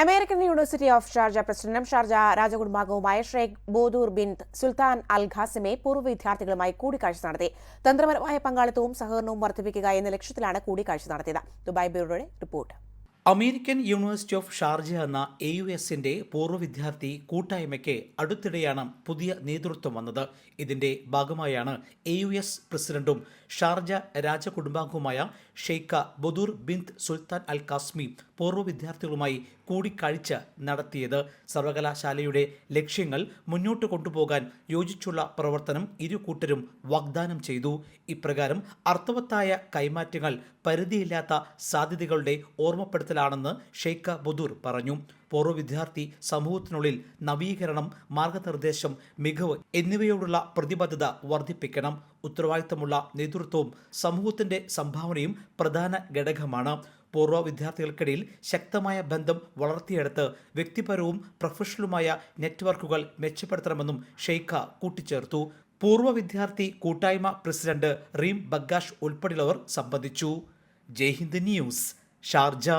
American University of Sharjah പ്രസിഡന്റും Sharjah രാജകുടുംബാംഗവുമായ Sheikh ബോദൂർ bin Sultan അൽ ഖാസിമെ പൂർവ്വ വിദ്യാർത്ഥികളുമായി കൂടിക്കാഴ്ച നടത്തി. തന്ത്രപരമായ പങ്കാളിത്തവും സഹകരണവും വർദ്ധിപ്പിക്കുക എന്ന ലക്ഷ്യത്തിലാണ് കൂടിക്കാഴ്ച നടത്തിയത്. ദുബായ് ബ്യൂറോയുടെ report. American University of Sharjah എന്ന AUSന്റെ പൂർവ്വ വിദ്യാർത്ഥി കൂട്ടായ്മയ്ക്ക് അടുത്തിടെയാണ് പുതിയ നേതൃത്വം വന്നത്. ഇതിന്റെ ഭാഗമായാണ് AUS പ്രസിഡന്റും ഷാർജ രാജകുടുംബാംഗവുമായ Sheikha Bodour bin Sultan Al Qasimi പൂർവ്വ വിദ്യാർത്ഥികളുമായി കൂടിക്കാഴ്ച നടത്തിയത്. സർവകലാശാലയുടെ ലക്ഷ്യങ്ങൾ മുന്നോട്ട് കൊണ്ടുപോകാൻ യോജിച്ചുള്ള പ്രവർത്തനം ഇരു കൂട്ടരും വാഗ്ദാനം ചെയ്തു. ഇപ്രകാരം അർത്ഥവത്തായ കൈമാറ്റങ്ങൾ പരിധിയില്ലാത്ത സാധ്യതകളുടെ ഓർമ്മപ്പെടുത്തലാണെന്ന് ഷെയ്ഖ ബൊദൂർ പറഞ്ഞു. പൂർവ്വ വിദ്യാർത്ഥി സമൂഹത്തിനുള്ളിൽ നവീകരണം, മാർഗനിർദ്ദേശം, മികവ് എന്നിവയോടുള്ള പ്രതിബദ്ധത വർദ്ധിപ്പിക്കണം. ഉത്തരവാദിത്തമുള്ള നേതൃത്വവും സമൂഹത്തിന്റെ സംഭാവനയും പ്രധാന ഘടകമാണ്. പൂർവ്വ വിദ്യാർത്ഥികൾക്കിടയിൽ ശക്തമായ ബന്ധം വളർത്തിയെടുത്ത് വ്യക്തിപരവും പ്രൊഫഷണലുമായ നെറ്റ്വർക്കുകൾ മെച്ചപ്പെടുത്തണമെന്നും ഷെയ്ഖ കൂട്ടിച്ചേർത്തു. പൂർവ്വ വിദ്യാർത്ഥി കൂട്ടായ്മ പ്രസിഡന്റ് റീം ബഗ്ഗാഷ് ഉൾപ്പെടെയുള്ളവർ സംബന്ധിച്ചു. ജയ് ഹിന്ദ് ന്യൂസ്, ഷാർജ.